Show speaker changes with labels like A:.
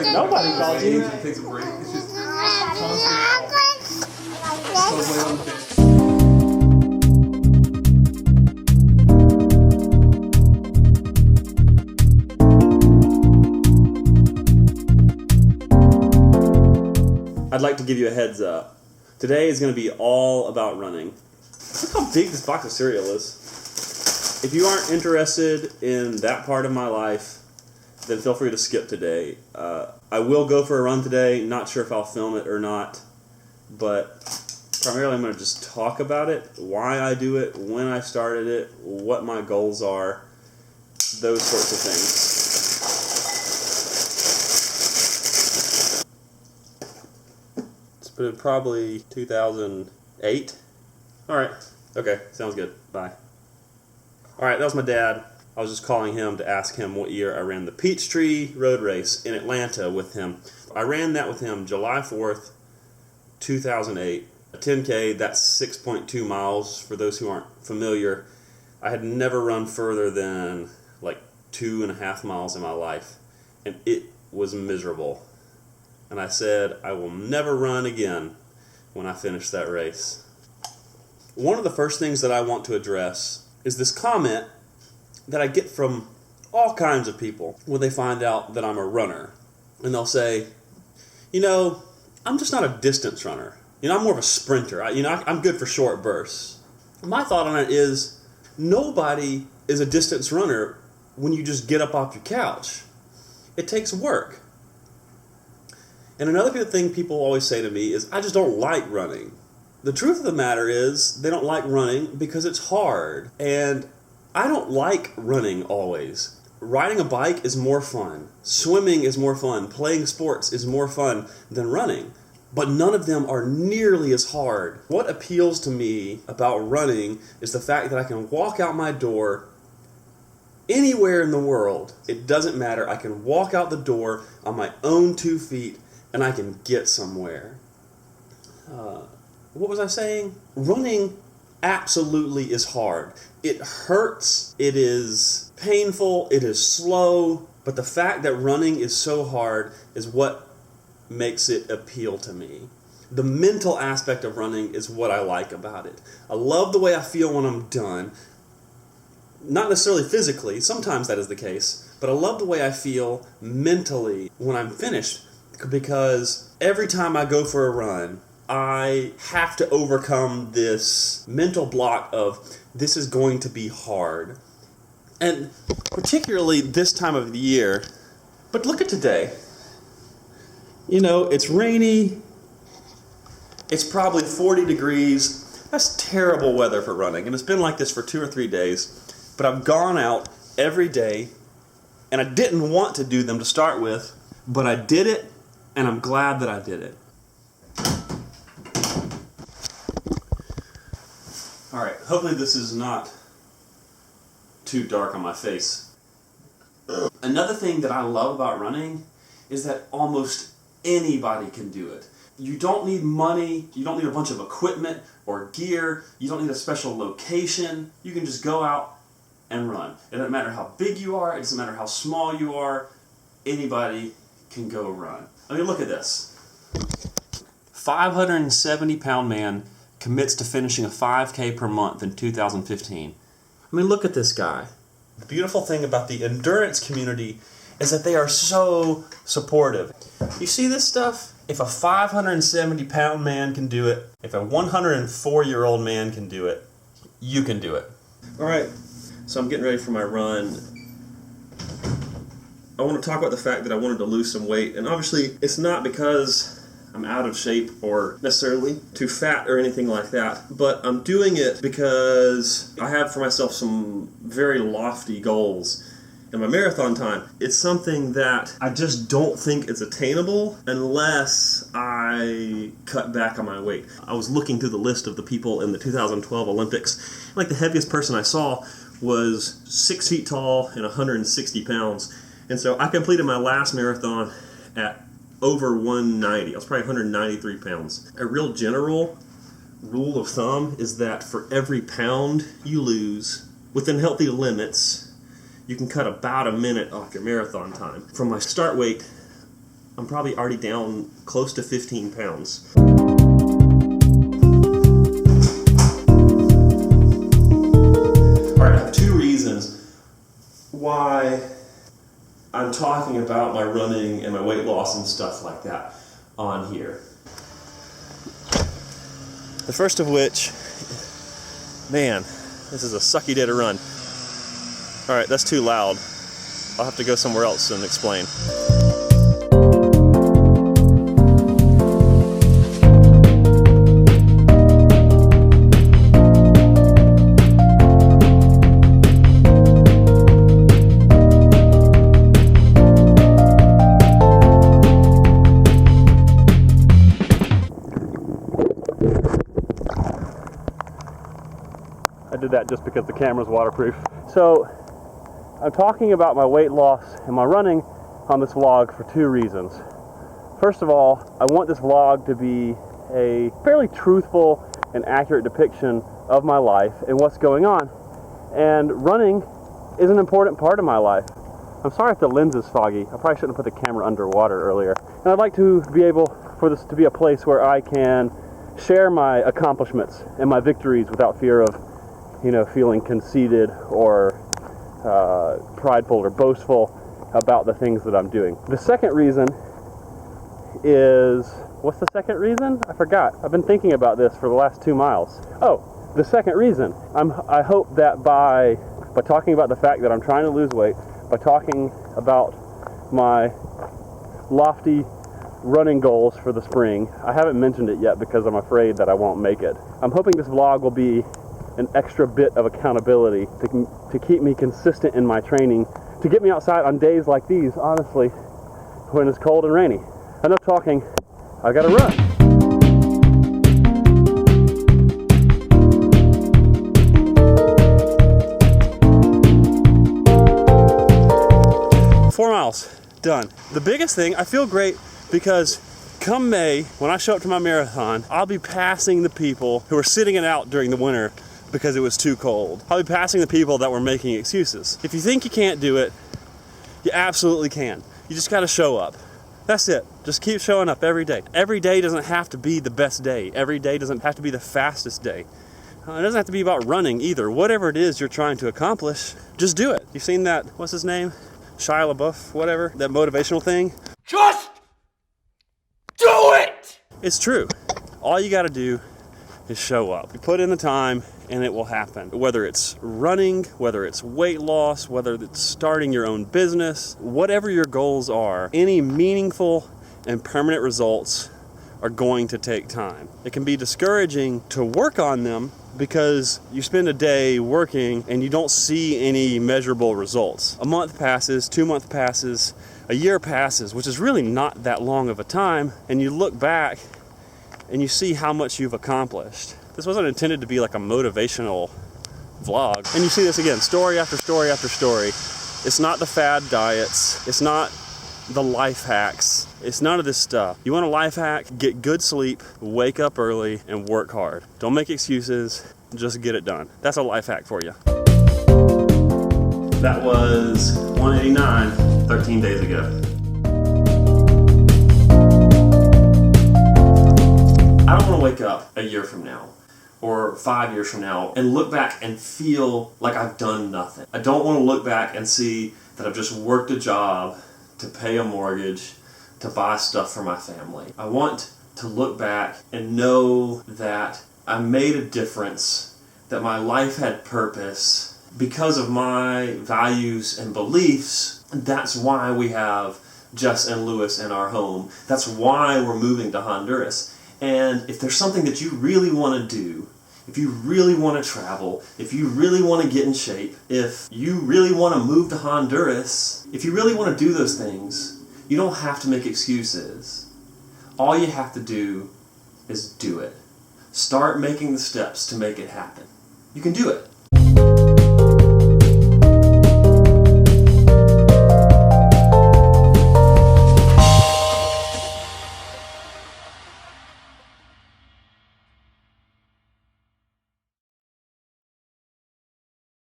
A: Nobody calls you.
B: Takes a break. It's just constant.
A: I'd like to give you a heads up. Today is going to be all about running. Look how big this box of cereal is. If you aren't interested in that part of my life, then feel free to skip today. I will go for a run today. Not sure if I'll film it or not, but primarily I'm going to just talk about it, why I do it, when I started it, what my goals are, those sorts of things. It's probably 2008. Alright, okay, sounds good. Bye. Alright, that was my dad. I was just calling him to ask him what year I ran the Peachtree Road Race in Atlanta with him. I ran that with him July 4th, 2008. A 10K, that's 6.2 miles for those who aren't familiar. I had never run further than like 2.5 miles in my life, and it was miserable. And I said, I will never run again when I finish that race. One of the first things that I want to address is this comment that I get from all kinds of people when they find out that I'm a runner. And they'll say, you know, I'm just not a distance runner. You know, I'm more of a sprinter. I'm good for short bursts. My thought on it is, nobody is a distance runner when you just get up off your couch. It takes work. And another thing people always say to me is, I just don't like running. The truth of the matter is, they don't like running because it's hard. And I don't like running always. Riding a bike is more fun. Swimming is more fun. Playing sports is more fun than running. But none of them are nearly as hard. What appeals to me about running is the fact that I can walk out my door anywhere in the world. It doesn't matter. I can walk out the door on my own 2 feet and I can get somewhere. What was I saying? Running absolutely is hard. It hurts, it is painful, it is slow, but the fact that running is so hard is what makes it appeal to me. The mental aspect of running is what I like about it. I love the way I feel when I'm done. Not necessarily physically, sometimes that is the case, but I love the way I feel mentally when I'm finished, because every time I go for a run, I have to overcome this mental block of, this is going to be hard. And particularly this time of the year, but look at today. You know, it's rainy, it's probably 40 degrees. That's terrible weather for running, and it's been like this for 2 or 3 days. But I've gone out every day, and I didn't want to do them to start with, but I did it, and I'm glad that I did it. Alright, hopefully this is not too dark on my face. Another thing that I love about running is that almost anybody can do it. You don't need money, you don't need a bunch of equipment or gear, you don't need a special location. You can just go out and run. It doesn't matter how big you are, it doesn't matter how small you are, anybody can go run. I mean, look at this. 570-pound man commits to finishing a 5K per month in 2015. I mean, look at this guy. The beautiful thing about the endurance community is that they are so supportive. You see this stuff? If a 570-pound man can do it, if a 104-year-old man can do it, you can do it. Alright, so I'm getting ready for my run. I want to talk about the fact that I wanted to lose some weight, and obviously it's not because I'm out of shape or necessarily too fat or anything like that, but I'm doing it because I have for myself some very lofty goals in my marathon time. It's something that I just don't think is attainable unless I cut back on my weight. I was looking through the list of the people in the 2012 Olympics. Like, the heaviest person I saw was 6 feet tall and 160 pounds. And so I completed my last marathon at over 190. I was probably 193 pounds. A real general rule of thumb is that for every pound you lose, within healthy limits, you can cut about a minute off your marathon time. From my start weight I'm probably already down close to 15 pounds. Alright, I have two reasons why I'm talking about my running and my weight loss and stuff like that on here. The first of which, man, this is a sucky day to run. Alright, that's too loud. I'll have to go somewhere else and explain. I did that just because the camera's waterproof. So, I'm talking about my weight loss and my running on this vlog for two reasons. First of all, I want this vlog to be a fairly truthful and accurate depiction of my life and what's going on. And running is an important part of my life. I'm sorry if the lens is foggy. I probably shouldn't have put the camera underwater earlier. And I'd like to be able for this to be a place where I can share my accomplishments and my victories without fear of, feeling conceited or prideful or boastful about the things that I'm doing. The second reason is, what's the second reason? I forgot. I've been thinking about this for the last 2 miles. Oh, the second reason. I hope that by talking about the fact that I'm trying to lose weight, by talking about my lofty running goals for the spring, I haven't mentioned it yet because I'm afraid that I won't make it. I'm hoping this vlog will be an extra bit of accountability to keep me consistent in my training, to get me outside on days like these, honestly, when it's cold and rainy. Enough talking, I gotta run. 4 miles, done. The biggest thing, I feel great because come May, when I show up to my marathon, I'll be passing the people who are sitting it out during the winter because it was too cold. I'll be passing the people that were making excuses. If you think you can't do it, you absolutely can. You just gotta show up. That's it. Just keep showing up every day. Every day doesn't have to be the best day. Every day doesn't have to be the fastest day. It doesn't have to be about running either. Whatever it is you're trying to accomplish, just do it. You've seen that, what's his name? Shia LaBeouf, whatever, that motivational thing?
C: Just do it!
A: It's true. All you gotta do is show up. You put in the time and it will happen. Whether it's running, whether it's weight loss, whether it's starting your own business, whatever your goals are, any meaningful and permanent results are going to take time. It can be discouraging to work on them because you spend a day working and you don't see any measurable results. A month passes, 2 months passes, a year passes, which is really not that long of a time, and you look back and you see how much you've accomplished. This wasn't intended to be like a motivational vlog. And you see this again, story after story after story. It's not the fad diets. It's not the life hacks. It's none of this stuff. You want a life hack? Get good sleep, wake up early, and work hard. Don't make excuses, just get it done. That's a life hack for you. That was 189, 13 days ago. I don't want to wake up a year from now or 5 years from now and look back and feel like I've done nothing. I don't want to look back and see that I've just worked a job to pay a mortgage, to buy stuff for my family. I want to look back and know that I made a difference, that my life had purpose because of my values and beliefs. That's why we have Jess and Lewis in our home. That's why we're moving to Honduras. And if there's something that you really want to do, if you really want to travel, if you really want to get in shape, if you really want to move to Honduras, if you really want to do those things, you don't have to make excuses. All you have to do is do it. Start making the steps to make it happen. You can do it.